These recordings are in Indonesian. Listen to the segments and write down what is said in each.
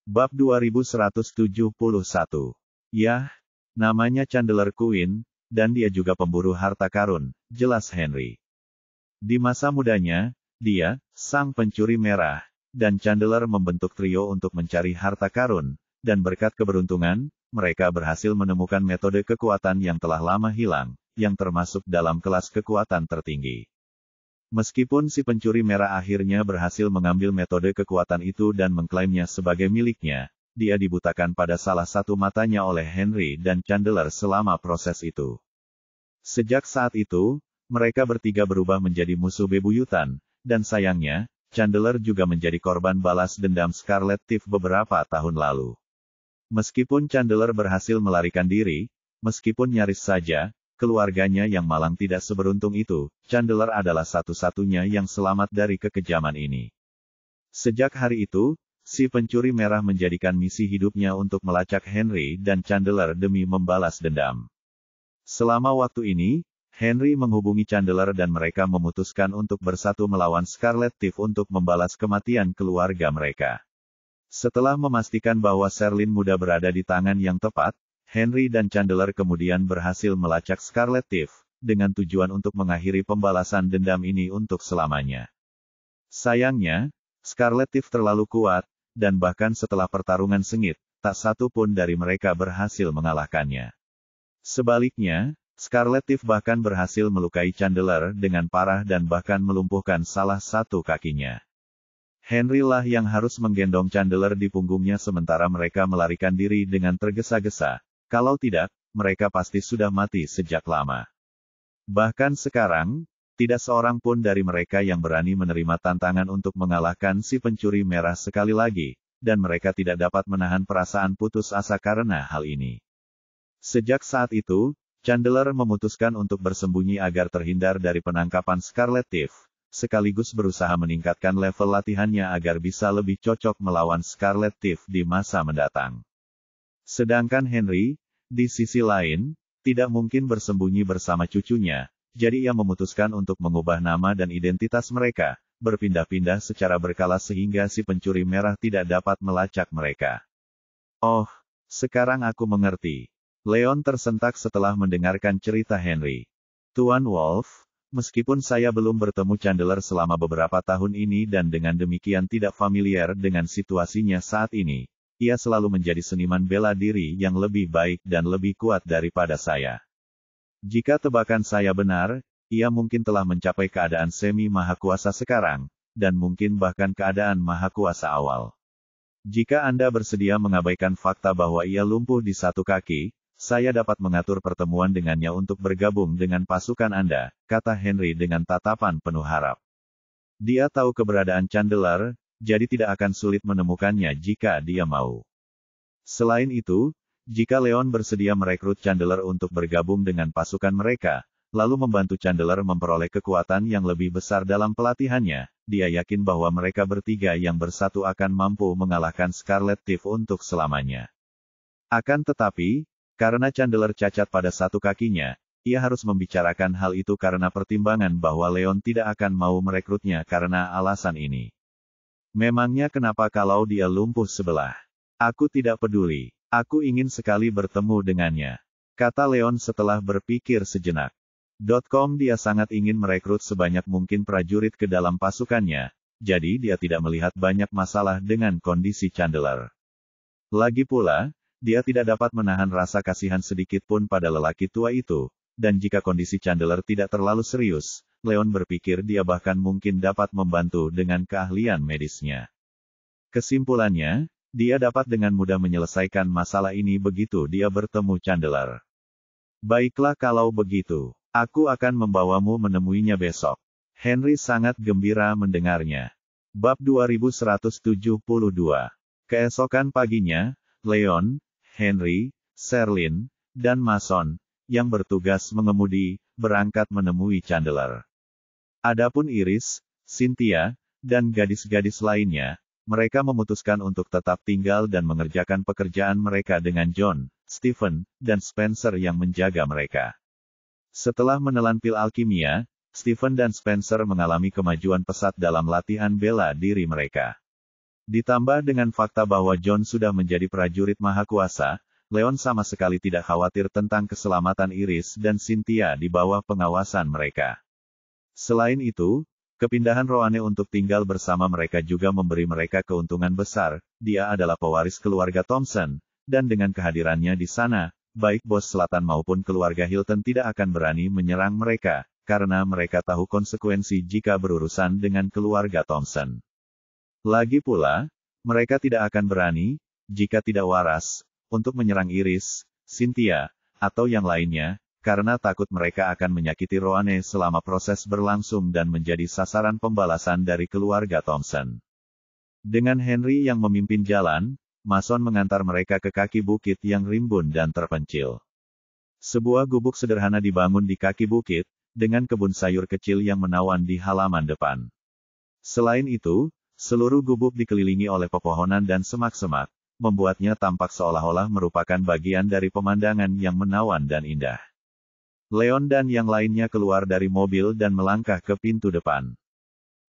Bab 2171. Yah, namanya Chandler Quinn, dan dia juga pemburu harta karun, jelas Henry. Di masa mudanya, dia, sang pencuri merah, dan Chandler membentuk trio untuk mencari harta karun, dan berkat keberuntungan, mereka berhasil menemukan metode kekuatan yang telah lama hilang, yang termasuk dalam kelas kekuatan tertinggi. Meskipun si pencuri merah akhirnya berhasil mengambil metode kekuatan itu dan mengklaimnya sebagai miliknya, dia dibutakan pada salah satu matanya oleh Henry dan Chandler selama proses itu. Sejak saat itu, mereka bertiga berubah menjadi musuh bebuyutan, dan sayangnya, Chandler juga menjadi korban balas dendam Scarlet Thief beberapa tahun lalu. Meskipun Chandler berhasil melarikan diri, meskipun nyaris saja, keluarganya yang malang tidak seberuntung itu, Chandler adalah satu-satunya yang selamat dari kekejaman ini. Sejak hari itu, si pencuri merah menjadikan misi hidupnya untuk melacak Henry dan Chandler demi membalas dendam. Selama waktu ini, Henry menghubungi Chandler dan mereka memutuskan untuk bersatu melawan Scarlet Thief untuk membalas kematian keluarga mereka. Setelah memastikan bahwa Sherlyn muda berada di tangan yang tepat, Henry dan Chandler kemudian berhasil melacak Scarlet Thief, dengan tujuan untuk mengakhiri pembalasan dendam ini untuk selamanya. Sayangnya, Scarlet Thief terlalu kuat, dan bahkan setelah pertarungan sengit, tak satu pun dari mereka berhasil mengalahkannya. Sebaliknya, Scarlet Thief bahkan berhasil melukai Chandler dengan parah dan bahkan melumpuhkan salah satu kakinya. Henry lah yang harus menggendong Chandler di punggungnya sementara mereka melarikan diri dengan tergesa-gesa. Kalau tidak, mereka pasti sudah mati sejak lama. Bahkan sekarang, tidak seorang pun dari mereka yang berani menerima tantangan untuk mengalahkan si pencuri merah sekali lagi, dan mereka tidak dapat menahan perasaan putus asa karena hal ini. Sejak saat itu, Chandler memutuskan untuk bersembunyi agar terhindar dari penangkapan Scarlet Thief, sekaligus berusaha meningkatkan level latihannya agar bisa lebih cocok melawan Scarlet Thief di masa mendatang. Sedangkan Henry, di sisi lain, tidak mungkin bersembunyi bersama cucunya, jadi ia memutuskan untuk mengubah nama dan identitas mereka, berpindah-pindah secara berkala sehingga si pencuri merah tidak dapat melacak mereka. Oh, sekarang aku mengerti. Leon tersentak setelah mendengarkan cerita Henry. Tuan Wolf, meskipun saya belum bertemu Chandler selama beberapa tahun ini dan dengan demikian tidak familiar dengan situasinya saat ini, ia selalu menjadi seniman bela diri yang lebih baik dan lebih kuat daripada saya. Jika tebakan saya benar, ia mungkin telah mencapai keadaan semi-maha kuasa sekarang, dan mungkin bahkan keadaan maha kuasa awal. Jika Anda bersedia mengabaikan fakta bahwa ia lumpuh di satu kaki, saya dapat mengatur pertemuan dengannya untuk bergabung dengan pasukan Anda, kata Henry dengan tatapan penuh harap. Dia tahu keberadaan Chandler, jadi tidak akan sulit menemukannya jika dia mau. Selain itu, jika Leon bersedia merekrut Chandler untuk bergabung dengan pasukan mereka, lalu membantu Chandler memperoleh kekuatan yang lebih besar dalam pelatihannya, dia yakin bahwa mereka bertiga yang bersatu akan mampu mengalahkan Scarlet Thief untuk selamanya. Akan tetapi, karena Chandler cacat pada satu kakinya, ia harus membicarakan hal itu karena pertimbangan bahwa Leon tidak akan mau merekrutnya karena alasan ini. Memangnya kenapa kalau dia lumpuh sebelah? Aku tidak peduli. Aku ingin sekali bertemu dengannya, kata Leon setelah berpikir sejenak. Dia sangat ingin merekrut sebanyak mungkin prajurit ke dalam pasukannya, jadi dia tidak melihat banyak masalah dengan kondisi Chandler. Lagi pula, dia tidak dapat menahan rasa kasihan sedikit pun pada lelaki tua itu, dan jika kondisi Chandler tidak terlalu serius, Leon berpikir dia bahkan mungkin dapat membantu dengan keahlian medisnya. Kesimpulannya, dia dapat dengan mudah menyelesaikan masalah ini begitu dia bertemu Chandler. Baiklah kalau begitu, aku akan membawamu menemuinya besok. Henry sangat gembira mendengarnya. Bab 2172. Keesokan paginya, Leon, Henry, Sherlyn, dan Mason, yang bertugas mengemudi, berangkat menemui Chandler. Adapun Iris, Cynthia, dan gadis-gadis lainnya, mereka memutuskan untuk tetap tinggal dan mengerjakan pekerjaan mereka dengan John, Stephen, dan Spencer yang menjaga mereka. Setelah menelan pil alkimia, Stephen dan Spencer mengalami kemajuan pesat dalam latihan bela diri mereka. Ditambah dengan fakta bahwa John sudah menjadi prajurit mahakuasa, Leon sama sekali tidak khawatir tentang keselamatan Iris dan Cynthia di bawah pengawasan mereka. Selain itu, kepindahan Roane untuk tinggal bersama mereka juga memberi mereka keuntungan besar. Dia adalah pewaris keluarga Thompson, dan dengan kehadirannya di sana, baik bos selatan maupun keluarga Hilton tidak akan berani menyerang mereka, karena mereka tahu konsekuensi jika berurusan dengan keluarga Thompson. Lagi pula, mereka tidak akan berani, jika tidak waras, untuk menyerang Iris, Cynthia, atau yang lainnya, karena takut mereka akan menyakiti Roane selama proses berlangsung dan menjadi sasaran pembalasan dari keluarga Thompson. Dengan Henry yang memimpin jalan, Mason mengantar mereka ke kaki bukit yang rimbun dan terpencil. Sebuah gubuk sederhana dibangun di kaki bukit, dengan kebun sayur kecil yang menawan di halaman depan. Selain itu, seluruh gubuk dikelilingi oleh pepohonan dan semak-semak, membuatnya tampak seolah-olah merupakan bagian dari pemandangan yang menawan dan indah. Leon dan yang lainnya keluar dari mobil dan melangkah ke pintu depan.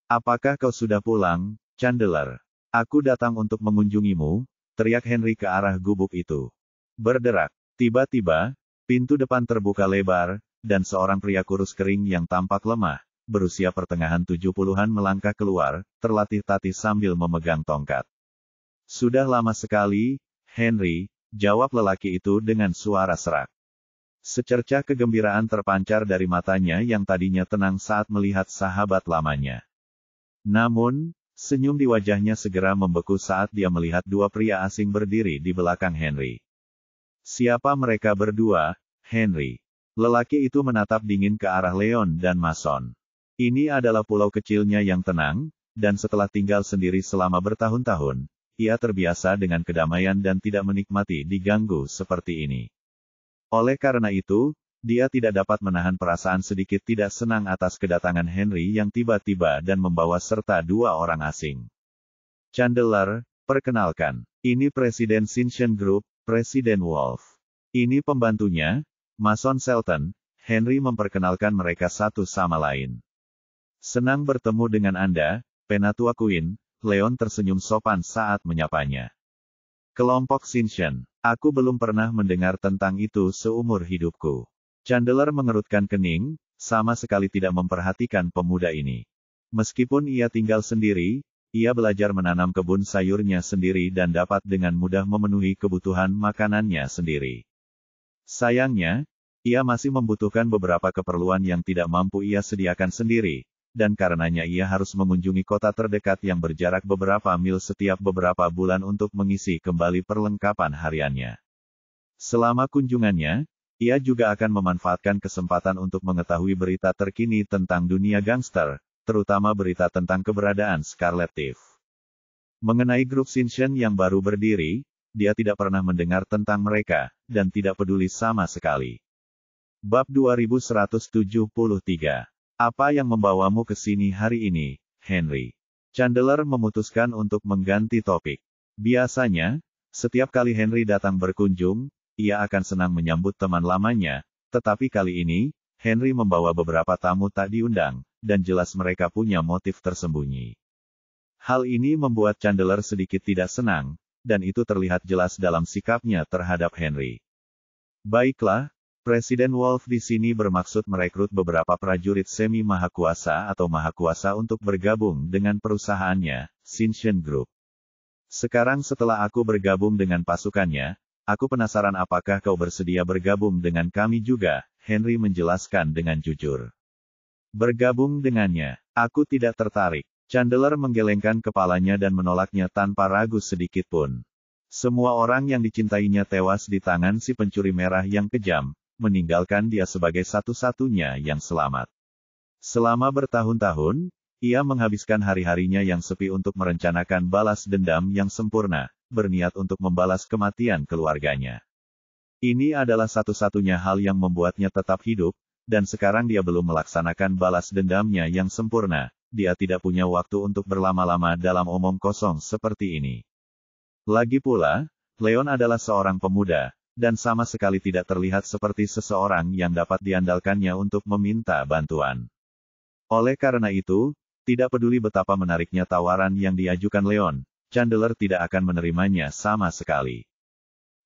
"Apakah kau sudah pulang, Chandler? Aku datang untuk mengunjungimu," teriak Henry ke arah gubuk itu. Berderak. Tiba-tiba, pintu depan terbuka lebar, dan seorang pria kurus kering yang tampak lemah, berusia pertengahan 70-an melangkah keluar, terlatih-tatih sambil memegang tongkat. "Sudah lama sekali, Henry," jawab lelaki itu dengan suara serak. Secercah kegembiraan terpancar dari matanya yang tadinya tenang saat melihat sahabat lamanya. Namun, senyum di wajahnya segera membeku saat dia melihat dua pria asing berdiri di belakang Henry. "Siapa mereka berdua, Henry?" Lelaki itu menatap dingin ke arah Leon dan Mason. Ini adalah pulau kecilnya yang tenang, dan setelah tinggal sendiri selama bertahun-tahun, ia terbiasa dengan kedamaian dan tidak menikmati diganggu seperti ini. Oleh karena itu, dia tidak dapat menahan perasaan sedikit tidak senang atas kedatangan Henry yang tiba-tiba dan membawa serta dua orang asing. "Chandler, perkenalkan, ini Presiden Sinchen Group, Presiden Wolf. Ini pembantunya, Mason Shelton." Henry memperkenalkan mereka satu sama lain. "Senang bertemu dengan Anda, Penatua Queen," Leon tersenyum sopan saat menyapanya. "Kelompok Sinchen, aku belum pernah mendengar tentang itu seumur hidupku." Chandler mengerutkan kening, sama sekali tidak memperhatikan pemuda ini. Meskipun ia tinggal sendiri, ia belajar menanam kebun sayurnya sendiri dan dapat dengan mudah memenuhi kebutuhan makanannya sendiri. Sayangnya, ia masih membutuhkan beberapa keperluan yang tidak mampu ia sediakan sendiri, dan karenanya ia harus mengunjungi kota terdekat yang berjarak beberapa mil setiap beberapa bulan untuk mengisi kembali perlengkapan hariannya. Selama kunjungannya, ia juga akan memanfaatkan kesempatan untuk mengetahui berita terkini tentang dunia gangster, terutama berita tentang keberadaan Scarlet Thief. Mengenai grup Sinchen yang baru berdiri, dia tidak pernah mendengar tentang mereka, dan tidak peduli sama sekali. Bab 2173. Apa yang membawamu ke sini hari ini, Henry? Chandler memutuskan untuk mengganti topik. Biasanya, setiap kali Henry datang berkunjung, ia akan senang menyambut teman lamanya, tetapi kali ini, Henry membawa beberapa tamu tak diundang, dan jelas mereka punya motif tersembunyi. Hal ini membuat Chandler sedikit tidak senang, dan itu terlihat jelas dalam sikapnya terhadap Henry. "Baiklah, Presiden Wolf di sini bermaksud merekrut beberapa prajurit semi-mahakuasa atau mahakuasa untuk bergabung dengan perusahaannya, Sinchen Group. Sekarang setelah aku bergabung dengan pasukannya, aku penasaran apakah kau bersedia bergabung dengan kami juga," Henry menjelaskan dengan jujur. "Bergabung dengannya, aku tidak tertarik." Chandler menggelengkan kepalanya dan menolaknya tanpa ragu sedikit pun. Semua orang yang dicintainya tewas di tangan si pencuri merah yang kejam, meninggalkan dia sebagai satu-satunya yang selamat. Selama bertahun-tahun, ia menghabiskan hari-harinya yang sepi untuk merencanakan balas dendam yang sempurna, berniat untuk membalas kematian keluarganya. Ini adalah satu-satunya hal yang membuatnya tetap hidup, dan sekarang dia belum melaksanakan balas dendamnya yang sempurna. Dia tidak punya waktu untuk berlama-lama dalam omong kosong seperti ini. Lagi pula, Leon adalah seorang pemuda, dan sama sekali tidak terlihat seperti seseorang yang dapat diandalkannya untuk meminta bantuan. Oleh karena itu, tidak peduli betapa menariknya tawaran yang diajukan Leon, Chandler tidak akan menerimanya sama sekali.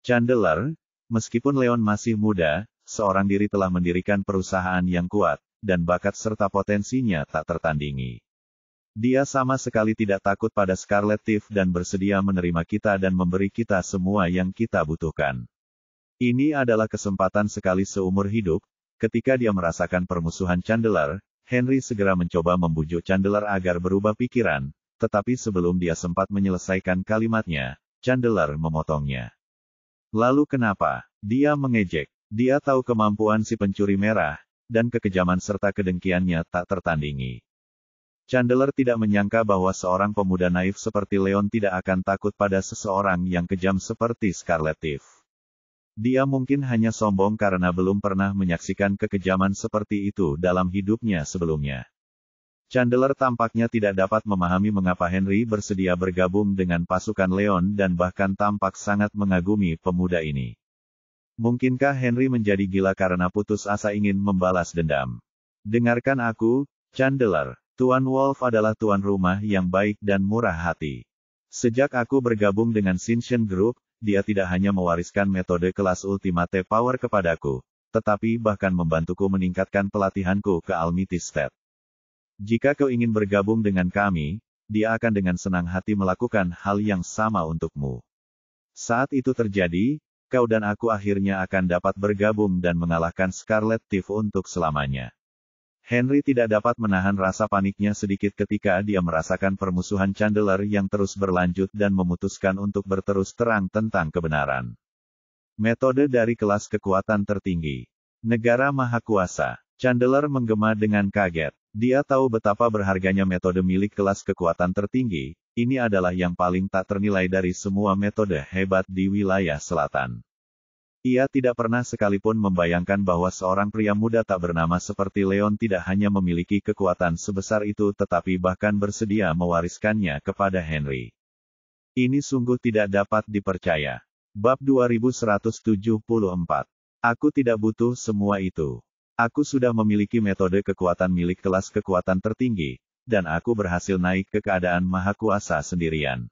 Chandler, meskipun Leon masih muda, seorang diri telah mendirikan perusahaan yang kuat, dan bakat serta potensinya tak tertandingi. Dia sama sekali tidak takut pada Scarlet Thief dan bersedia menerima kita dan memberi kita semua yang kita butuhkan. Ini adalah kesempatan sekali seumur hidup. Ketika dia merasakan permusuhan Chandler, Henry segera mencoba membujuk Chandler agar berubah pikiran, tetapi sebelum dia sempat menyelesaikan kalimatnya, Chandler memotongnya. Lalu kenapa? Dia mengejek. Dia tahu kemampuan si pencuri merah, dan kekejaman serta kedengkiannya tak tertandingi. Chandler tidak menyangka bahwa seorang pemuda naif seperti Leon tidak akan takut pada seseorang yang kejam seperti Scarlet Thief. Dia mungkin hanya sombong karena belum pernah menyaksikan kekejaman seperti itu dalam hidupnya sebelumnya. Chandler tampaknya tidak dapat memahami mengapa Henry bersedia bergabung dengan pasukan Leon dan bahkan tampak sangat mengagumi pemuda ini. Mungkinkah Henry menjadi gila karena putus asa ingin membalas dendam? Dengarkan aku, Chandler. Tuan Wolf adalah tuan rumah yang baik dan murah hati. Sejak aku bergabung dengan Shinshin Group, dia tidak hanya mewariskan metode kelas Ultimate Power kepadaku, tetapi bahkan membantuku meningkatkan pelatihanku ke Almighty State. Jika kau ingin bergabung dengan kami, dia akan dengan senang hati melakukan hal yang sama untukmu. Saat itu terjadi, kau dan aku akhirnya akan dapat bergabung dan mengalahkan Scarlet Thief untuk selamanya. Henry tidak dapat menahan rasa paniknya sedikit ketika dia merasakan permusuhan Chandler yang terus berlanjut dan memutuskan untuk berterus terang tentang kebenaran. Metode dari kelas kekuatan tertinggi. Negara Maha Kuasa. Chandler menggema dengan kaget. Dia tahu betapa berharganya metode milik kelas kekuatan tertinggi. Ini adalah yang paling tak ternilai dari semua metode hebat di wilayah selatan. Ia tidak pernah sekalipun membayangkan bahwa seorang pria muda tak bernama seperti Leon tidak hanya memiliki kekuatan sebesar itu tetapi bahkan bersedia mewariskannya kepada Henry. Ini sungguh tidak dapat dipercaya. Bab 2174. Aku tidak butuh semua itu. Aku sudah memiliki metode kekuatan milik kelas kekuatan tertinggi, dan aku berhasil naik ke keadaan maha kuasa sendirian.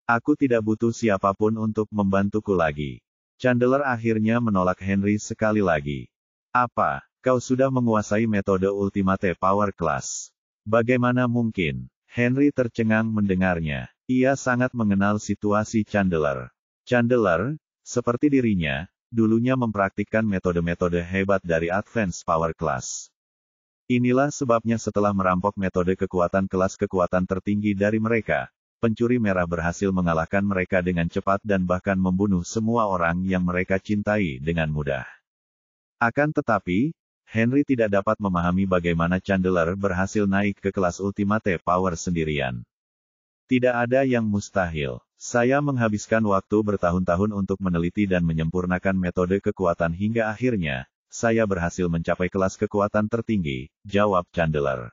Aku tidak butuh siapapun untuk membantuku lagi. Chandler akhirnya menolak Henry sekali lagi. Apa, kau sudah menguasai metode Ultimate Power Class? Bagaimana mungkin? Henry tercengang mendengarnya. Ia sangat mengenal situasi Chandler. Chandler, seperti dirinya, dulunya mempraktikkan metode-metode hebat dari Advanced Power Class. Inilah sebabnya setelah merampok metode kekuatan kelas kekuatan tertinggi dari mereka, pencuri merah berhasil mengalahkan mereka dengan cepat dan bahkan membunuh semua orang yang mereka cintai dengan mudah. Akan tetapi, Henry tidak dapat memahami bagaimana Chandler berhasil naik ke kelas Ultimate Power sendirian. Tidak ada yang mustahil. Saya menghabiskan waktu bertahun-tahun untuk meneliti dan menyempurnakan metode kekuatan hingga akhirnya, saya berhasil mencapai kelas kekuatan tertinggi, jawab Chandler.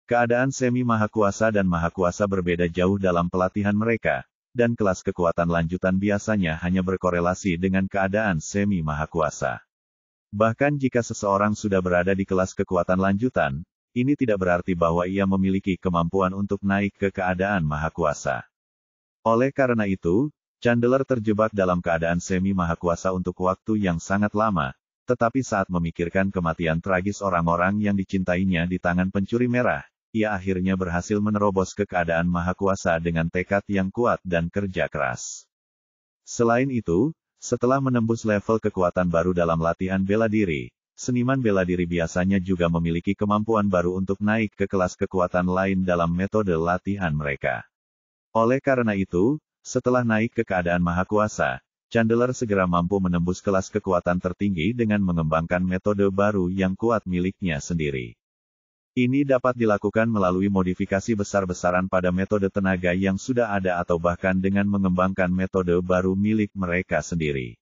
Keadaan semi maha kuasa dan maha kuasa berbeda jauh dalam pelatihan mereka, dan kelas kekuatan lanjutan biasanya hanya berkorelasi dengan keadaan semi maha kuasa. Bahkan jika seseorang sudah berada di kelas kekuatan lanjutan, ini tidak berarti bahwa ia memiliki kemampuan untuk naik ke keadaan maha kuasa. Oleh karena itu, Chandler terjebak dalam keadaan semi maha kuasa untuk waktu yang sangat lama, tetapi saat memikirkan kematian tragis orang-orang yang dicintainya di tangan pencuri merah, ia akhirnya berhasil menerobos ke keadaan maha kuasa dengan tekad yang kuat dan kerja keras. Selain itu, setelah menembus level kekuatan baru dalam latihan bela diri, seniman bela diri biasanya juga memiliki kemampuan baru untuk naik ke kelas kekuatan lain dalam metode latihan mereka. Oleh karena itu, setelah naik ke keadaan maha kuasa, Chandler segera mampu menembus kelas kekuatan tertinggi dengan mengembangkan metode baru yang kuat miliknya sendiri. Ini dapat dilakukan melalui modifikasi besar-besaran pada metode tenaga yang sudah ada atau bahkan dengan mengembangkan metode baru milik mereka sendiri.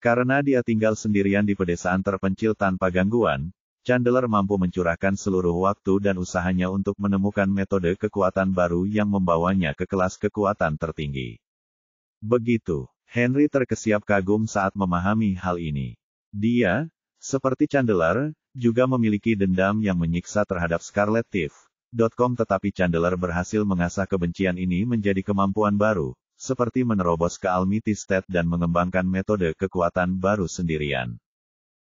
Karena dia tinggal sendirian di pedesaan terpencil tanpa gangguan, Chandler mampu mencurahkan seluruh waktu dan usahanya untuk menemukan metode kekuatan baru yang membawanya ke kelas kekuatan tertinggi. Begitu, Henry terkesiap kagum saat memahami hal ini. Dia, seperti Chandler, juga memiliki dendam yang menyiksa terhadap Scarlet Thief, Tetapi Chandler berhasil mengasah kebencian ini menjadi kemampuan baru, seperti menerobos ke Almighty State dan mengembangkan metode kekuatan baru sendirian.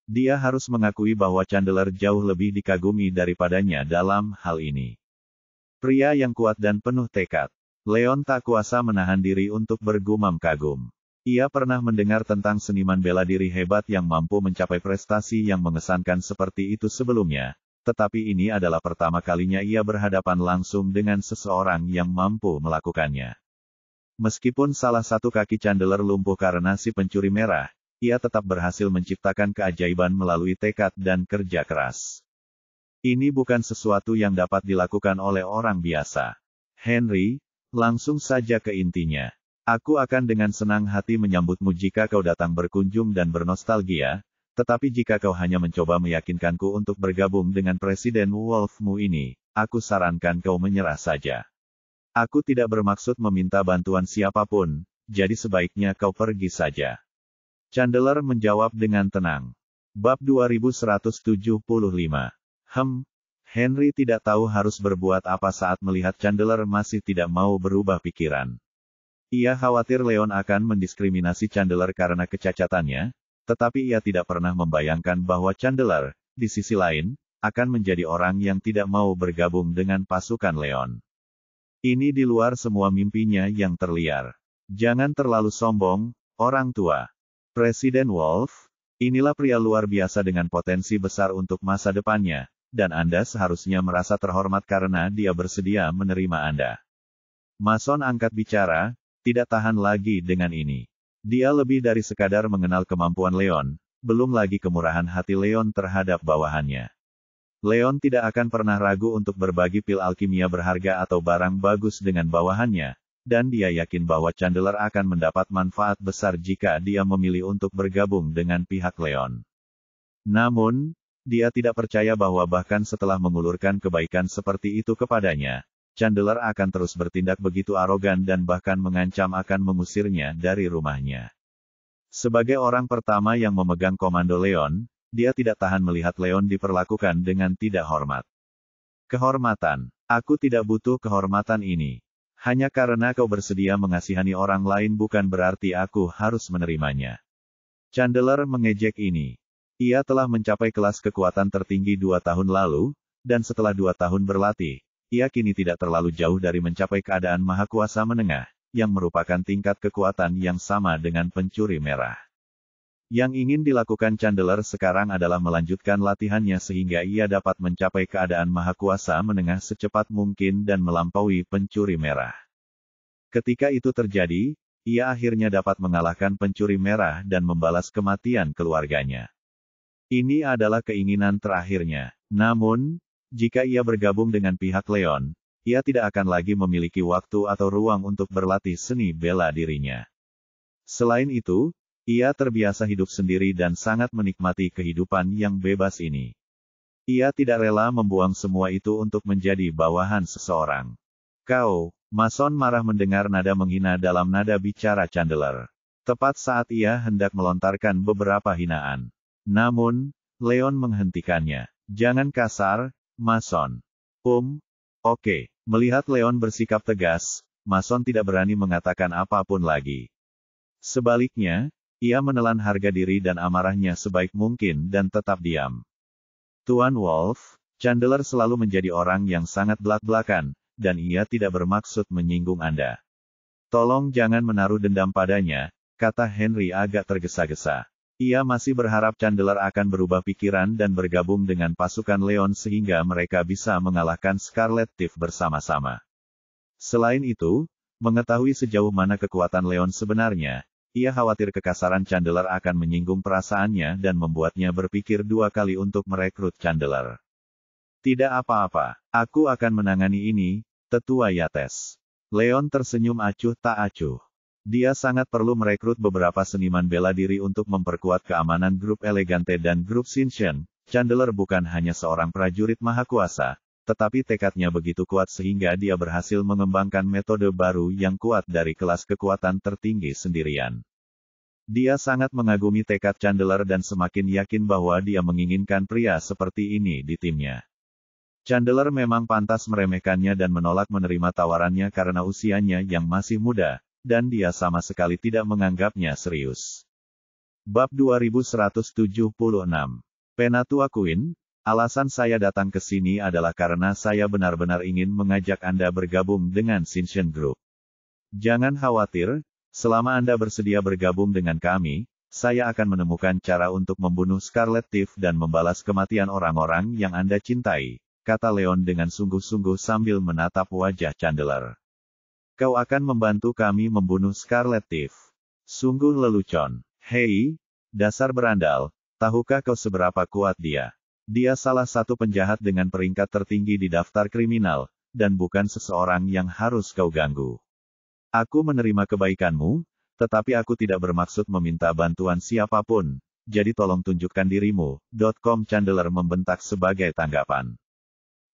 Dia harus mengakui bahwa Chandler jauh lebih dikagumi daripadanya dalam hal ini. Pria yang kuat dan penuh tekad. Leon tak kuasa menahan diri untuk bergumam kagum. Ia pernah mendengar tentang seniman bela diri hebat yang mampu mencapai prestasi yang mengesankan seperti itu sebelumnya. Tetapi ini adalah pertama kalinya ia berhadapan langsung dengan seseorang yang mampu melakukannya. Meskipun salah satu kaki Chandler lumpuh karena si pencuri merah, ia tetap berhasil menciptakan keajaiban melalui tekad dan kerja keras. Ini bukan sesuatu yang dapat dilakukan oleh orang biasa. Henry, langsung saja ke intinya. Aku akan dengan senang hati menyambutmu jika kau datang berkunjung dan bernostalgia, tetapi jika kau hanya mencoba meyakinkanku untuk bergabung dengan Presiden Wolfmu ini, aku sarankan kau menyerah saja. Aku tidak bermaksud meminta bantuan siapapun, jadi sebaiknya kau pergi saja. Chandler menjawab dengan tenang. Bab 2175. Henry tidak tahu harus berbuat apa saat melihat Chandler masih tidak mau berubah pikiran. Ia khawatir Leon akan mendiskriminasi Chandler karena kecacatannya, tetapi ia tidak pernah membayangkan bahwa Chandler, di sisi lain, akan menjadi orang yang tidak mau bergabung dengan pasukan Leon. Ini di luar semua mimpinya yang terliar. Jangan terlalu sombong, orang tua. Presiden Wolf, inilah pria luar biasa dengan potensi besar untuk masa depannya, dan Anda seharusnya merasa terhormat karena dia bersedia menerima Anda. Mason angkat bicara, tidak tahan lagi dengan ini. Dia lebih dari sekadar mengenal kemampuan Leon, belum lagi kemurahan hati Leon terhadap bawahannya. Leon tidak akan pernah ragu untuk berbagi pil alkimia berharga atau barang bagus dengan bawahannya, dan dia yakin bahwa Chandler akan mendapat manfaat besar jika dia memilih untuk bergabung dengan pihak Leon. Namun, dia tidak percaya bahwa bahkan setelah mengulurkan kebaikan seperti itu kepadanya, Chandler akan terus bertindak begitu arogan dan bahkan mengancam akan mengusirnya dari rumahnya. Sebagai orang pertama yang memegang komando Leon, dia tidak tahan melihat Leon diperlakukan dengan tidak hormat. Kehormatan. Aku tidak butuh kehormatan ini. Hanya karena kau bersedia mengasihani orang lain bukan berarti aku harus menerimanya. Chandler mengejek ini. Ia telah mencapai kelas kekuatan tertinggi 2 tahun lalu, dan setelah 2 tahun berlatih, ia kini tidak terlalu jauh dari mencapai keadaan Maha Kuasa Menengah, yang merupakan tingkat kekuatan yang sama dengan pencuri merah. Yang ingin dilakukan Chandler sekarang adalah melanjutkan latihannya sehingga ia dapat mencapai keadaan Maha Kuasa Menengah secepat mungkin dan melampaui pencuri merah. Ketika itu terjadi, ia akhirnya dapat mengalahkan pencuri merah dan membalas kematian keluarganya. Ini adalah keinginan terakhirnya. Namun, jika ia bergabung dengan pihak Leon, ia tidak akan lagi memiliki waktu atau ruang untuk berlatih seni bela dirinya. Selain itu, ia terbiasa hidup sendiri dan sangat menikmati kehidupan yang bebas ini. Ia tidak rela membuang semua itu untuk menjadi bawahan seseorang. Kau, Mason marah mendengar nada menghina dalam nada bicara Chandler. Tepat saat ia hendak melontarkan beberapa hinaan. Namun, Leon menghentikannya. Jangan kasar, Mason. Oke. Melihat Leon bersikap tegas, Mason tidak berani mengatakan apapun lagi. Sebaliknya, ia menelan harga diri dan amarahnya sebaik mungkin dan tetap diam. Tuan Wolf, Chandler selalu menjadi orang yang sangat belak-belakan, dan ia tidak bermaksud menyinggung Anda. Tolong jangan menaruh dendam padanya, kata Henry agak tergesa-gesa. Ia masih berharap Chandler akan berubah pikiran dan bergabung dengan pasukan Leon sehingga mereka bisa mengalahkan Scarlet Thief bersama-sama. Selain itu, mengetahui sejauh mana kekuatan Leon sebenarnya, ia khawatir kekasaran Chandler akan menyinggung perasaannya dan membuatnya berpikir 2 kali untuk merekrut Chandler. Tidak apa-apa, aku akan menangani ini, Tetua Yates. Leon tersenyum acuh tak acuh. Dia sangat perlu merekrut beberapa seniman bela diri untuk memperkuat keamanan grup Elegante dan grup Shinshen. Chandler bukan hanya seorang prajurit maha kuasa, tetapi tekadnya begitu kuat sehingga dia berhasil mengembangkan metode baru yang kuat dari kelas kekuatan tertinggi sendirian. Dia sangat mengagumi tekad Chandler dan semakin yakin bahwa dia menginginkan pria seperti ini di timnya. Chandler memang pantas meremehkannya dan menolak menerima tawarannya karena usianya yang masih muda, dan dia sama sekali tidak menganggapnya serius. Bab 2176. Penatua Queen, alasan saya datang ke sini adalah karena saya benar-benar ingin mengajak Anda bergabung dengan Shinshin Group. Jangan khawatir, selama Anda bersedia bergabung dengan kami, saya akan menemukan cara untuk membunuh Scarlet Thief dan membalas kematian orang-orang yang Anda cintai, kata Leon dengan sungguh-sungguh sambil menatap wajah Chandler. Kau akan membantu kami membunuh Scarlet Thief. Sungguh lelucon. Hei, dasar berandal, tahukah kau seberapa kuat dia? Dia salah satu penjahat dengan peringkat tertinggi di daftar kriminal, dan bukan seseorang yang harus kau ganggu. Aku menerima kebaikanmu, tetapi aku tidak bermaksud meminta bantuan siapapun, jadi tolong tunjukkan dirimu. Chandler membentak sebagai tanggapan.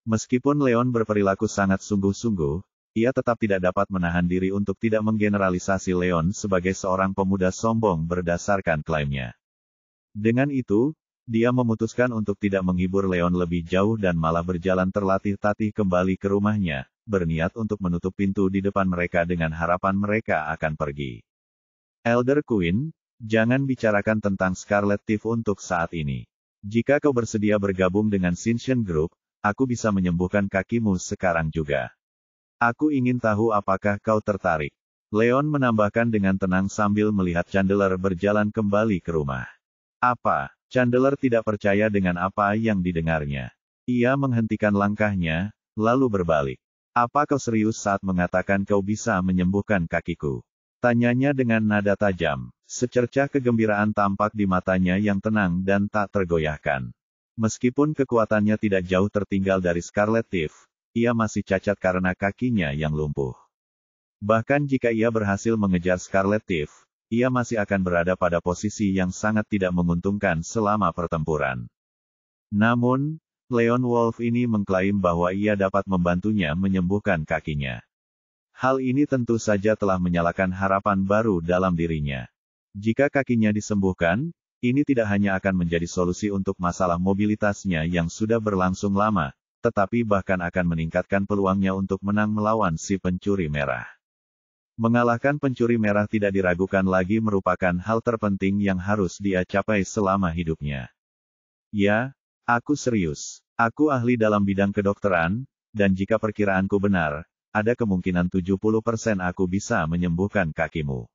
Meskipun Leon berperilaku sangat sungguh-sungguh, ia tetap tidak dapat menahan diri untuk tidak menggeneralisasi Leon sebagai seorang pemuda sombong berdasarkan klaimnya. Dengan itu, dia memutuskan untuk tidak menghibur Leon lebih jauh dan malah berjalan terlatih-tatih kembali ke rumahnya, berniat untuk menutup pintu di depan mereka dengan harapan mereka akan pergi. Elder Queen, jangan bicarakan tentang Scarlet Thief untuk saat ini. Jika kau bersedia bergabung dengan Shinshin Group, aku bisa menyembuhkan kakimu sekarang juga. Aku ingin tahu apakah kau tertarik. Leon menambahkan dengan tenang sambil melihat Chandler berjalan kembali ke rumah. Apa? Chandler tidak percaya dengan apa yang didengarnya. Ia menghentikan langkahnya, lalu berbalik. Apa kau serius saat mengatakan kau bisa menyembuhkan kakiku? Tanyanya dengan nada tajam. Secercah kegembiraan tampak di matanya yang tenang dan tak tergoyahkan. Meskipun kekuatannya tidak jauh tertinggal dari Scarlet Thief, ia masih cacat karena kakinya yang lumpuh. Bahkan jika ia berhasil mengejar Scarlet Thief, ia masih akan berada pada posisi yang sangat tidak menguntungkan selama pertempuran. Namun, Leon Wolf ini mengklaim bahwa ia dapat membantunya menyembuhkan kakinya. Hal ini tentu saja telah menyalakan harapan baru dalam dirinya. Jika kakinya disembuhkan, ini tidak hanya akan menjadi solusi untuk masalah mobilitasnya yang sudah berlangsung lama, tetapi bahkan akan meningkatkan peluangnya untuk menang melawan si pencuri merah. Mengalahkan pencuri merah tidak diragukan lagi merupakan hal terpenting yang harus dia capai selama hidupnya. Ya, aku serius. Aku ahli dalam bidang kedokteran, dan jika perkiraanku benar, ada kemungkinan 70% aku bisa menyembuhkan kakimu.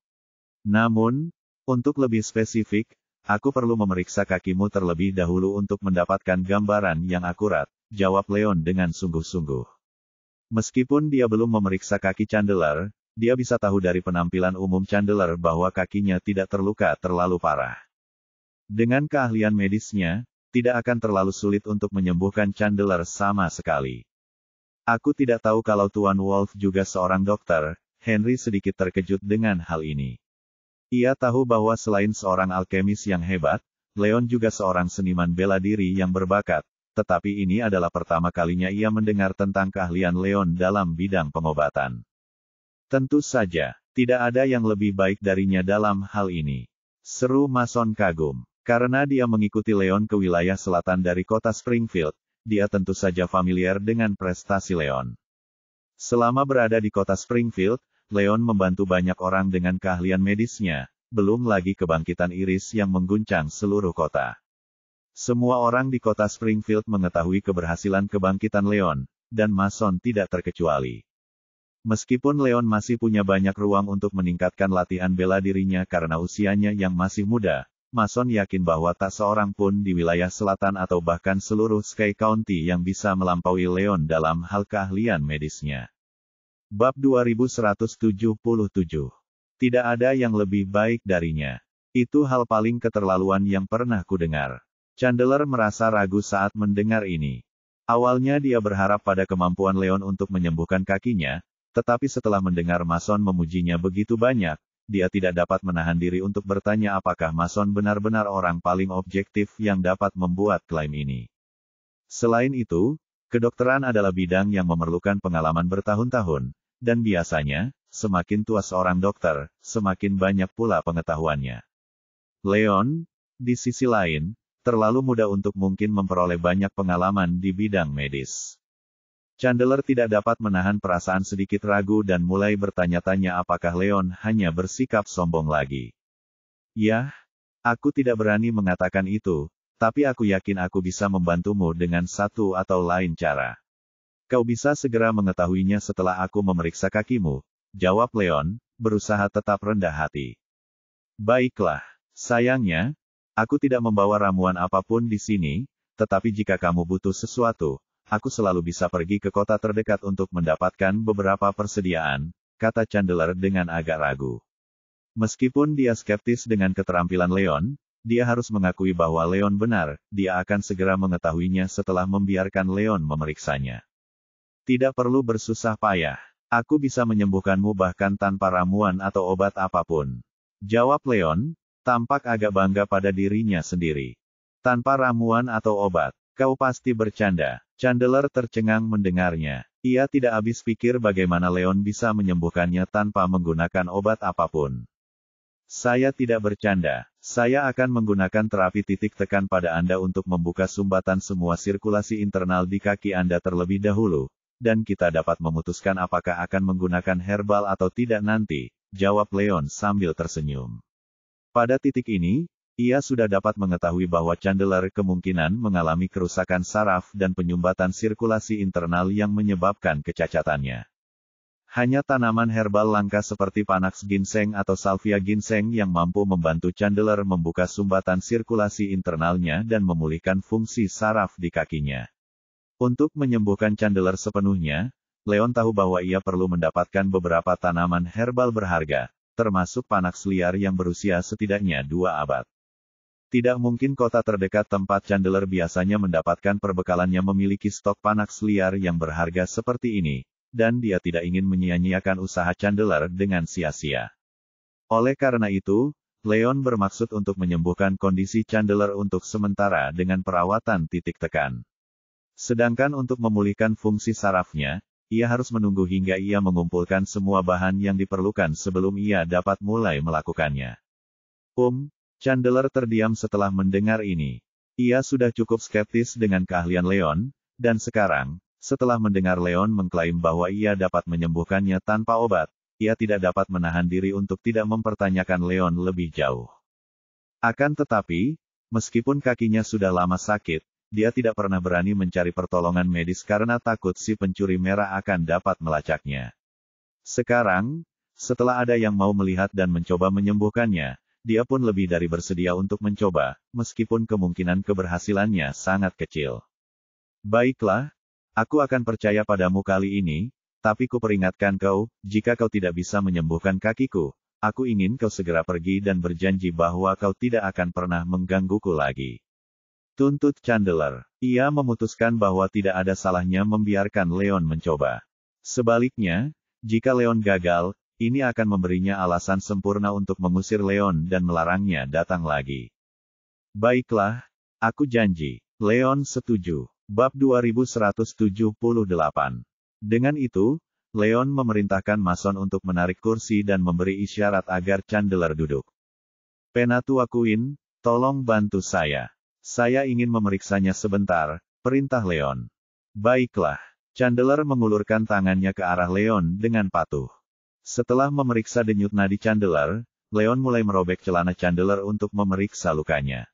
Namun, untuk lebih spesifik, aku perlu memeriksa kakimu terlebih dahulu untuk mendapatkan gambaran yang akurat, jawab Leon dengan sungguh-sungguh. Meskipun dia belum memeriksa kaki Chandler, dia bisa tahu dari penampilan umum Chandler bahwa kakinya tidak terluka terlalu parah. Dengan keahlian medisnya, tidak akan terlalu sulit untuk menyembuhkan Chandler sama sekali. Aku tidak tahu kalau Tuan Wolf juga seorang dokter. Henry sedikit terkejut dengan hal ini. Ia tahu bahwa selain seorang alkemis yang hebat, Leon juga seorang seniman bela diri yang berbakat, tetapi ini adalah pertama kalinya ia mendengar tentang keahlian Leon dalam bidang pengobatan. Tentu saja, tidak ada yang lebih baik darinya dalam hal ini. Seru Mason kagum. Karena dia mengikuti Leon ke wilayah selatan dari kota Springfield, dia tentu saja familiar dengan prestasi Leon. Selama berada di kota Springfield, Leon membantu banyak orang dengan keahlian medisnya, belum lagi kebangkitan Iris yang mengguncang seluruh kota. Semua orang di kota Springfield mengetahui keberhasilan kebangkitan Leon, dan Mason tidak terkecuali. Meskipun Leon masih punya banyak ruang untuk meningkatkan latihan bela dirinya karena usianya yang masih muda, Mason yakin bahwa tak seorang pun di wilayah selatan atau bahkan seluruh Sky County yang bisa melampaui Leon dalam hal keahlian medisnya. Bab 2177. Tidak ada yang lebih baik darinya. Itu hal paling keterlaluan yang pernah kudengar. Chandler merasa ragu saat mendengar ini. Awalnya dia berharap pada kemampuan Leon untuk menyembuhkan kakinya, tetapi setelah mendengar Mason memujinya begitu banyak, dia tidak dapat menahan diri untuk bertanya apakah Mason benar-benar orang paling objektif yang dapat membuat klaim ini. Selain itu, kedokteran adalah bidang yang memerlukan pengalaman bertahun-tahun, dan biasanya, semakin tua seorang dokter, semakin banyak pula pengetahuannya. Leon, di sisi lain, terlalu muda untuk mungkin memperoleh banyak pengalaman di bidang medis. Chandler tidak dapat menahan perasaan sedikit ragu dan mulai bertanya-tanya apakah Leon hanya bersikap sombong lagi. Yah, aku tidak berani mengatakan itu, tapi aku yakin aku bisa membantumu dengan satu atau lain cara. Kau bisa segera mengetahuinya setelah aku memeriksa kakimu, jawab Leon, berusaha tetap rendah hati. Baiklah, sayangnya, aku tidak membawa ramuan apapun di sini, tetapi jika kamu butuh sesuatu, aku selalu bisa pergi ke kota terdekat untuk mendapatkan beberapa persediaan, kata Chandler dengan agak ragu. Meskipun dia skeptis dengan keterampilan Leon, dia harus mengakui bahwa Leon benar, dia akan segera mengetahuinya setelah membiarkan Leon memeriksanya. Tidak perlu bersusah payah, aku bisa menyembuhkanmu bahkan tanpa ramuan atau obat apapun. Jawab Leon, tampak agak bangga pada dirinya sendiri. Tanpa ramuan atau obat. Kau pasti bercanda. Chandler tercengang mendengarnya. Ia tidak habis pikir bagaimana Leon bisa menyembuhkannya tanpa menggunakan obat apapun. Saya tidak bercanda. Saya akan menggunakan terapi titik tekan pada Anda untuk membuka sumbatan semua sirkulasi internal di kaki Anda terlebih dahulu, dan kita dapat memutuskan apakah akan menggunakan herbal atau tidak nanti, jawab Leon sambil tersenyum. Pada titik ini, ia sudah dapat mengetahui bahwa Chandler kemungkinan mengalami kerusakan saraf dan penyumbatan sirkulasi internal yang menyebabkan kecacatannya. Hanya tanaman herbal langka seperti Panax ginseng atau Salvia ginseng yang mampu membantu Chandler membuka sumbatan sirkulasi internalnya dan memulihkan fungsi saraf di kakinya. Untuk menyembuhkan Chandler sepenuhnya, Leon tahu bahwa ia perlu mendapatkan beberapa tanaman herbal berharga, termasuk Panax liar yang berusia setidaknya 2 abad. Tidak mungkin kota terdekat tempat Chandler biasanya mendapatkan perbekalannya memiliki stok Panax liar yang berharga seperti ini, dan dia tidak ingin menyia-nyiakan usaha Chandler dengan sia-sia. Oleh karena itu, Leon bermaksud untuk menyembuhkan kondisi Chandler untuk sementara dengan perawatan titik tekan. Sedangkan untuk memulihkan fungsi sarafnya, ia harus menunggu hingga ia mengumpulkan semua bahan yang diperlukan sebelum ia dapat mulai melakukannya. Chandler terdiam setelah mendengar ini. Ia sudah cukup skeptis dengan keahlian Leon, dan sekarang, setelah mendengar Leon mengklaim bahwa ia dapat menyembuhkannya tanpa obat, ia tidak dapat menahan diri untuk tidak mempertanyakan Leon lebih jauh. Akan tetapi, meskipun kakinya sudah lama sakit, dia tidak pernah berani mencari pertolongan medis karena takut si pencuri merah akan dapat melacaknya. Sekarang, setelah ada yang mau melihat dan mencoba menyembuhkannya, dia pun lebih dari bersedia untuk mencoba, meskipun kemungkinan keberhasilannya sangat kecil. Baiklah, aku akan percaya padamu kali ini, tapi kuperingatkan kau, jika kau tidak bisa menyembuhkan kakiku, aku ingin kau segera pergi dan berjanji bahwa kau tidak akan pernah menggangguku lagi. Tuntut Chandler. Ia memutuskan bahwa tidak ada salahnya membiarkan Leon mencoba. Sebaliknya, jika Leon gagal, ini akan memberinya alasan sempurna untuk mengusir Leon dan melarangnya datang lagi. Baiklah, aku janji. Leon setuju. Bab 2178. Dengan itu, Leon memerintahkan Mason untuk menarik kursi dan memberi isyarat agar Chandler duduk. Penatua Queen, tolong bantu saya. Saya ingin memeriksanya sebentar, perintah Leon. Baiklah. Chandler mengulurkan tangannya ke arah Leon dengan patuh. Setelah memeriksa denyut nadi Chandler, Leon mulai merobek celana Chandler untuk memeriksa lukanya.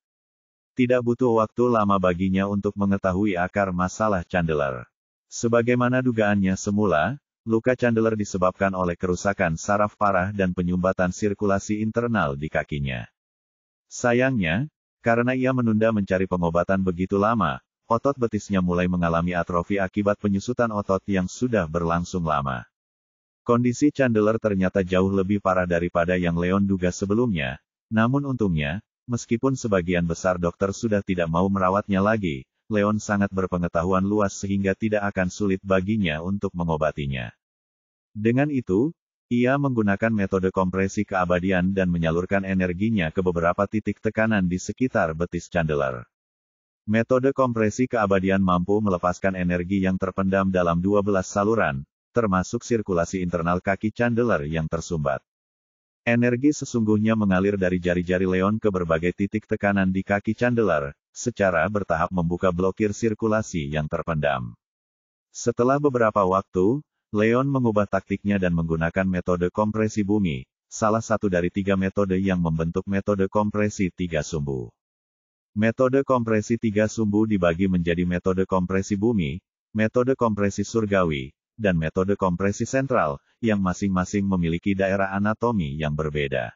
Tidak butuh waktu lama baginya untuk mengetahui akar masalah Chandler. Sebagaimana dugaannya semula, luka Chandler disebabkan oleh kerusakan saraf parah dan penyumbatan sirkulasi internal di kakinya. Sayangnya, karena ia menunda mencari pengobatan begitu lama, otot betisnya mulai mengalami atrofi akibat penyusutan otot yang sudah berlangsung lama. Kondisi Chandler ternyata jauh lebih parah daripada yang Leon duga sebelumnya, namun untungnya, meskipun sebagian besar dokter sudah tidak mau merawatnya lagi, Leon sangat berpengetahuan luas sehingga tidak akan sulit baginya untuk mengobatinya. Dengan itu, ia menggunakan metode kompresi keabadian dan menyalurkan energinya ke beberapa titik tekanan di sekitar betis Chandler. Metode kompresi keabadian mampu melepaskan energi yang terpendam dalam 12 saluran, termasuk sirkulasi internal kaki Chandler yang tersumbat. Energi sesungguhnya mengalir dari jari-jari Leon ke berbagai titik tekanan di kaki Chandler, secara bertahap membuka blokir sirkulasi yang terpendam. Setelah beberapa waktu, Leon mengubah taktiknya dan menggunakan metode kompresi bumi, salah satu dari 3 metode yang membentuk metode kompresi 3 sumbu. Metode kompresi 3 sumbu dibagi menjadi metode kompresi bumi, metode kompresi surgawi, dan metode kompresi sentral, yang masing-masing memiliki daerah anatomi yang berbeda.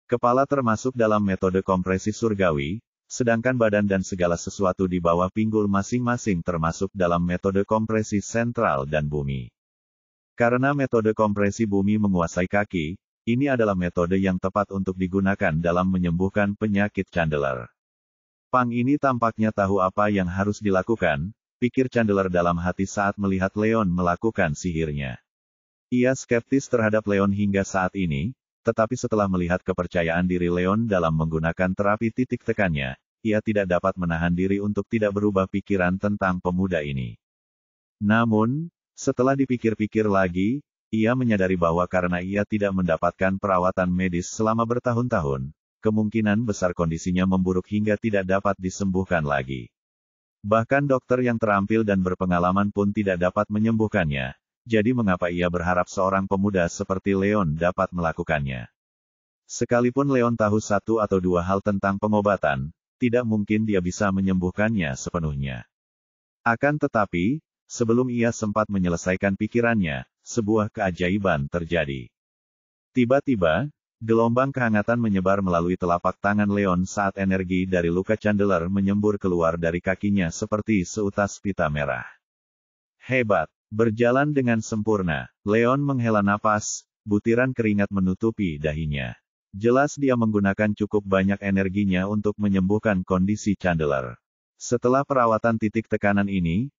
Kepala termasuk dalam metode kompresi surgawi, sedangkan badan dan segala sesuatu di bawah pinggul masing-masing termasuk dalam metode kompresi sentral dan bumi. Karena metode kompresi bumi menguasai kaki, ini adalah metode yang tepat untuk digunakan dalam menyembuhkan penyakit Chandler. Pang ini tampaknya tahu apa yang harus dilakukan, pikir Chandler dalam hati saat melihat Leon melakukan sihirnya. Ia skeptis terhadap Leon hingga saat ini, tetapi setelah melihat kepercayaan diri Leon dalam menggunakan terapi titik tekannya, ia tidak dapat menahan diri untuk tidak berubah pikiran tentang pemuda ini. Namun, setelah dipikir-pikir lagi, ia menyadari bahwa karena ia tidak mendapatkan perawatan medis selama bertahun-tahun, kemungkinan besar kondisinya memburuk hingga tidak dapat disembuhkan lagi. Bahkan dokter yang terampil dan berpengalaman pun tidak dapat menyembuhkannya, jadi mengapa ia berharap seorang pemuda seperti Leon dapat melakukannya? Sekalipun Leon tahu 1 atau 2 hal tentang pengobatan, tidak mungkin dia bisa menyembuhkannya sepenuhnya. Akan tetapi, sebelum ia sempat menyelesaikan pikirannya, sebuah keajaiban terjadi. Tiba-tiba, gelombang kehangatan menyebar melalui telapak tangan Leon saat energi dari luka Chandler menyembur keluar dari kakinya seperti seutas pita merah. Hebat! Berjalan dengan sempurna, Leon menghela napas, butiran keringat menutupi dahinya. Jelas dia menggunakan cukup banyak energinya untuk menyembuhkan kondisi Chandler. Setelah perawatan titik tekanan ini,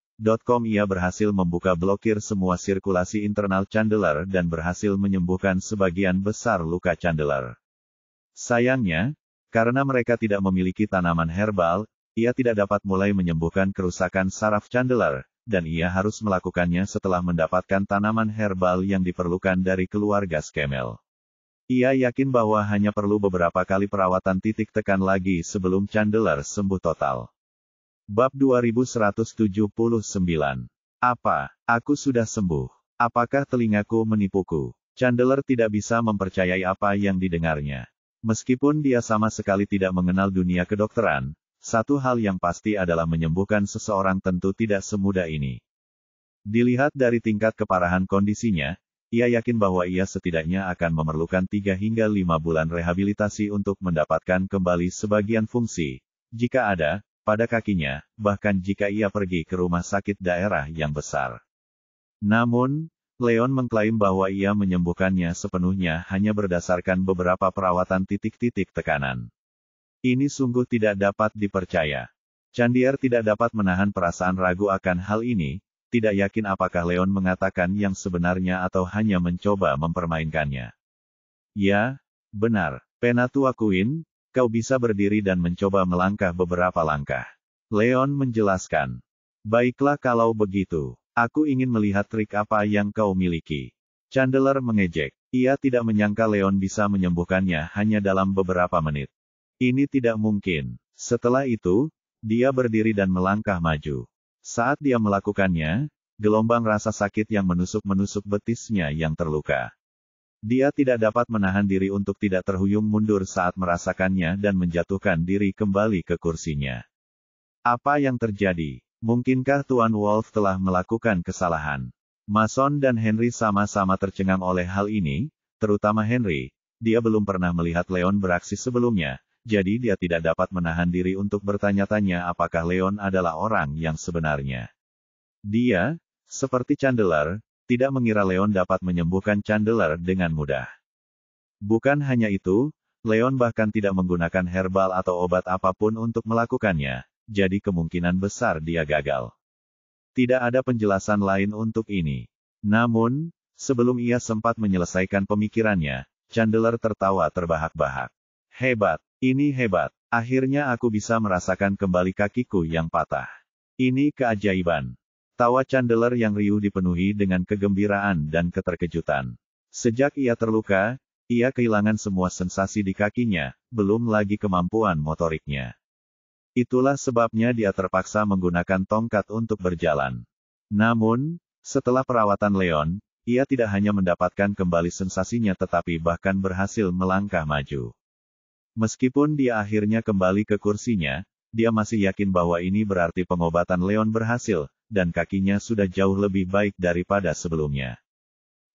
ia berhasil membuka blokir semua sirkulasi internal Chandler dan berhasil menyembuhkan sebagian besar luka Chandler. Sayangnya, karena mereka tidak memiliki tanaman herbal, ia tidak dapat mulai menyembuhkan kerusakan saraf Chandler, dan ia harus melakukannya setelah mendapatkan tanaman herbal yang diperlukan dari keluarga Skemel. Ia yakin bahwa hanya perlu beberapa kali perawatan titik tekan lagi sebelum Chandler sembuh total. Bab 2179. Apa? Aku sudah sembuh. Apakah telingaku menipuku? Chandler tidak bisa mempercayai apa yang didengarnya. Meskipun dia sama sekali tidak mengenal dunia kedokteran, satu hal yang pasti adalah menyembuhkan seseorang tentu tidak semudah ini. Dilihat dari tingkat keparahan kondisinya, ia yakin bahwa ia setidaknya akan memerlukan 3 hingga 5 bulan rehabilitasi untuk mendapatkan kembali sebagian fungsi, jika ada, pada kakinya, bahkan jika ia pergi ke rumah sakit daerah yang besar. Namun, Leon mengklaim bahwa ia menyembuhkannya sepenuhnya hanya berdasarkan beberapa perawatan titik-titik tekanan. Ini sungguh tidak dapat dipercaya. Chandler tidak dapat menahan perasaan ragu akan hal ini, tidak yakin apakah Leon mengatakan yang sebenarnya atau hanya mencoba mempermainkannya. Ya, benar, Penatua Queen, kau bisa berdiri dan mencoba melangkah beberapa langkah. Leon menjelaskan. Baiklah kalau begitu, aku ingin melihat trik apa yang kau miliki. Chandler mengejek. Ia tidak menyangka Leon bisa menyembuhkannya hanya dalam beberapa menit. Ini tidak mungkin. Setelah itu, dia berdiri dan melangkah maju. Saat dia melakukannya, gelombang rasa sakit yang menusuk-menusuk betisnya yang terluka. Dia tidak dapat menahan diri untuk tidak terhuyung mundur saat merasakannya dan menjatuhkan diri kembali ke kursinya. Apa yang terjadi? Mungkinkah Tuan Wolf telah melakukan kesalahan? Mason dan Henry sama-sama tercengang oleh hal ini, terutama Henry. Dia belum pernah melihat Leon beraksi sebelumnya, jadi dia tidak dapat menahan diri untuk bertanya-tanya apakah Leon adalah orang yang sebenarnya. Dia, seperti Chandler, tidak mengira Leon dapat menyembuhkan Chandler dengan mudah. Bukan hanya itu, Leon bahkan tidak menggunakan herbal atau obat apapun untuk melakukannya, jadi kemungkinan besar dia gagal. Tidak ada penjelasan lain untuk ini. Namun, sebelum ia sempat menyelesaikan pemikirannya, Chandler tertawa terbahak-bahak. Hebat, ini hebat. Akhirnya aku bisa merasakan kembali kakiku yang patah. Ini keajaiban. Tawa Chandler yang riuh dipenuhi dengan kegembiraan dan keterkejutan. Sejak ia terluka, ia kehilangan semua sensasi di kakinya, belum lagi kemampuan motoriknya. Itulah sebabnya dia terpaksa menggunakan tongkat untuk berjalan. Namun, setelah perawatan Leon, ia tidak hanya mendapatkan kembali sensasinya tetapi bahkan berhasil melangkah maju. Meskipun dia akhirnya kembali ke kursinya, dia masih yakin bahwa ini berarti pengobatan Leon berhasil, dan kakinya sudah jauh lebih baik daripada sebelumnya.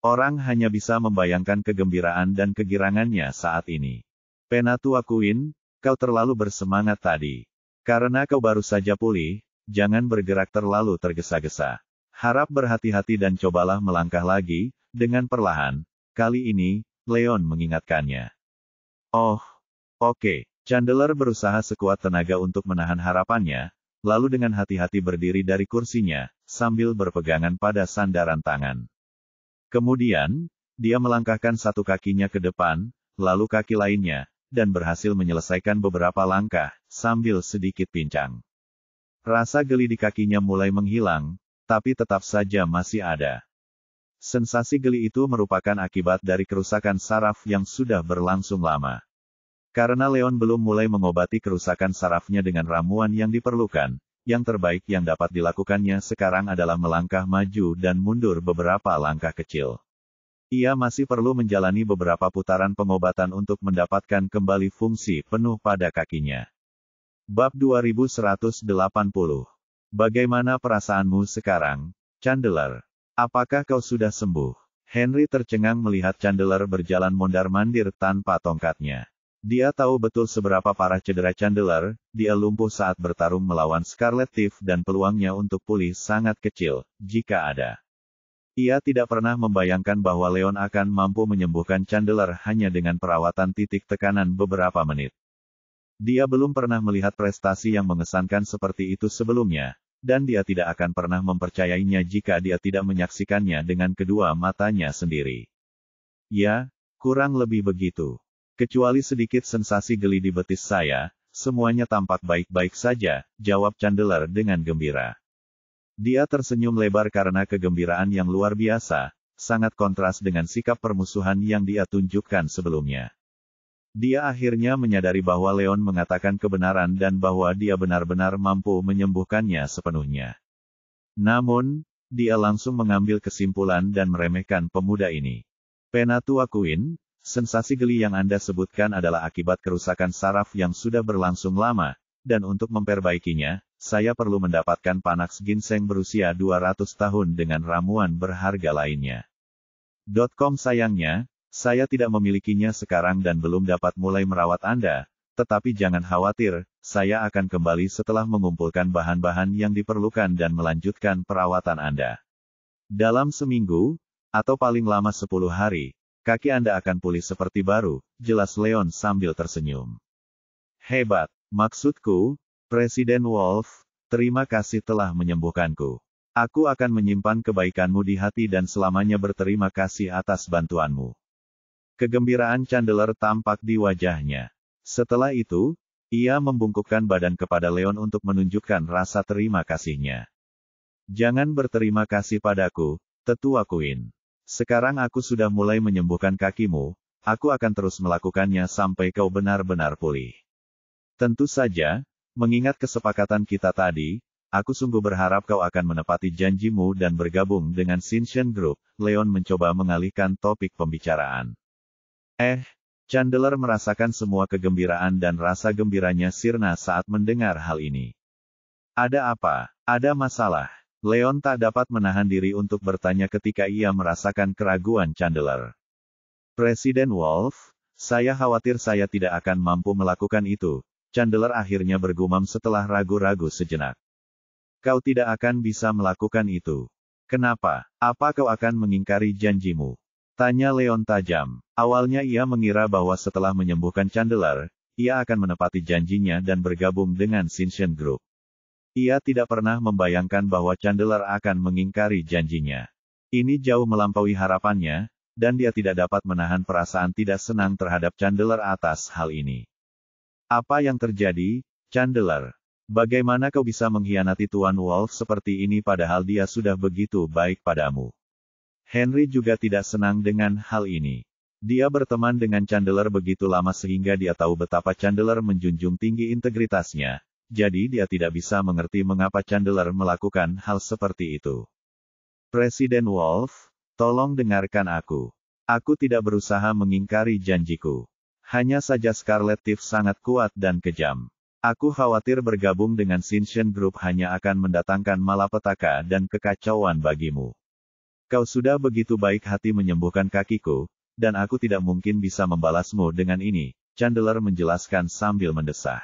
Orang hanya bisa membayangkan kegembiraan dan kegirangannya saat ini. Penatua Queen, kau terlalu bersemangat tadi. Karena kau baru saja pulih, jangan bergerak terlalu tergesa-gesa. Harap berhati-hati dan cobalah melangkah lagi, dengan perlahan. Kali ini, Leon mengingatkannya. Oh, oke. Chandler berusaha sekuat tenaga untuk menahan harapannya, lalu dengan hati-hati berdiri dari kursinya, sambil berpegangan pada sandaran tangan. Kemudian, dia melangkahkan satu kakinya ke depan, lalu kaki lainnya, dan berhasil menyelesaikan beberapa langkah, sambil sedikit pincang. Rasa geli di kakinya mulai menghilang, tapi tetap saja masih ada. Sensasi geli itu merupakan akibat dari kerusakan saraf yang sudah berlangsung lama. Karena Leon belum mulai mengobati kerusakan sarafnya dengan ramuan yang diperlukan, yang terbaik yang dapat dilakukannya sekarang adalah melangkah maju dan mundur beberapa langkah kecil. Ia masih perlu menjalani beberapa putaran pengobatan untuk mendapatkan kembali fungsi penuh pada kakinya. Bab 2180. Bagaimana perasaanmu sekarang, Chandler? Apakah kau sudah sembuh? Henry tercengang melihat Chandler berjalan mondar-mandir tanpa tongkatnya. Dia tahu betul seberapa parah cedera Chandler, dia lumpuh saat bertarung melawan Scarlet Thief dan peluangnya untuk pulih sangat kecil, jika ada. Ia tidak pernah membayangkan bahwa Leon akan mampu menyembuhkan Chandler hanya dengan perawatan titik tekanan beberapa menit. Dia belum pernah melihat prestasi yang mengesankan seperti itu sebelumnya, dan dia tidak akan pernah mempercayainya jika dia tidak menyaksikannya dengan kedua matanya sendiri. Ya, kurang lebih begitu. Kecuali sedikit sensasi geli di betis saya, semuanya tampak baik-baik saja, jawab Chandler dengan gembira. Dia tersenyum lebar karena kegembiraan yang luar biasa, sangat kontras dengan sikap permusuhan yang dia tunjukkan sebelumnya. Dia akhirnya menyadari bahwa Leon mengatakan kebenaran dan bahwa dia benar-benar mampu menyembuhkannya sepenuhnya. Namun, dia langsung mengambil kesimpulan dan meremehkan pemuda ini. Penatua Queen, sensasi geli yang Anda sebutkan adalah akibat kerusakan saraf yang sudah berlangsung lama, dan untuk memperbaikinya, saya perlu mendapatkan Panax ginseng berusia 200 tahun dengan ramuan berharga lainnya. Sayangnya, saya tidak memilikinya sekarang dan belum dapat mulai merawat Anda, tetapi jangan khawatir, saya akan kembali setelah mengumpulkan bahan-bahan yang diperlukan dan melanjutkan perawatan Anda. Dalam seminggu, atau paling lama 10 hari, kaki Anda akan pulih seperti baru, jelas Leon sambil tersenyum. Hebat, maksudku, Presiden Wolf, terima kasih telah menyembuhkanku. Aku akan menyimpan kebaikanmu di hati dan selamanya berterima kasih atas bantuanmu. Kegembiraan Chandler tampak di wajahnya. Setelah itu, ia membungkukkan badan kepada Leon untuk menunjukkan rasa terima kasihnya. Jangan berterima kasih padaku, Tetua Queen. Sekarang aku sudah mulai menyembuhkan kakimu, aku akan terus melakukannya sampai kau benar-benar pulih. Tentu saja, mengingat kesepakatan kita tadi, aku sungguh berharap kau akan menepati janjimu dan bergabung dengan Shinshin Group. Leon mencoba mengalihkan topik pembicaraan. Chandler merasakan semua kegembiraan dan rasa gembiranya sirna saat mendengar hal ini. Ada apa? Ada masalah? Leon tak dapat menahan diri untuk bertanya ketika ia merasakan keraguan Chandler. Presiden Wolf, saya khawatir saya tidak akan mampu melakukan itu. Chandler akhirnya bergumam setelah ragu-ragu sejenak. Kau tidak akan bisa melakukan itu. Kenapa? Apa kau akan mengingkari janjimu? Tanya Leon tajam. Awalnya ia mengira bahwa setelah menyembuhkan Chandler, ia akan menepati janjinya dan bergabung dengan Shinshin Group. Ia tidak pernah membayangkan bahwa Chandler akan mengingkari janjinya. Ini jauh melampaui harapannya, dan dia tidak dapat menahan perasaan tidak senang terhadap Chandler atas hal ini. Apa yang terjadi, Chandler? Bagaimana kau bisa mengkhianati Tuan Wolf seperti ini padahal dia sudah begitu baik padamu? Henry juga tidak senang dengan hal ini. Dia berteman dengan Chandler begitu lama sehingga dia tahu betapa Chandler menjunjung tinggi integritasnya, jadi dia tidak bisa mengerti mengapa Chandler melakukan hal seperti itu. Presiden Wolf, tolong dengarkan aku. Aku tidak berusaha mengingkari janjiku. Hanya saja Scarlet Thief sangat kuat dan kejam. Aku khawatir bergabung dengan Xinchen Group hanya akan mendatangkan malapetaka dan kekacauan bagimu. Kau sudah begitu baik hati menyembuhkan kakiku, dan aku tidak mungkin bisa membalasmu dengan ini, Chandler menjelaskan sambil mendesah.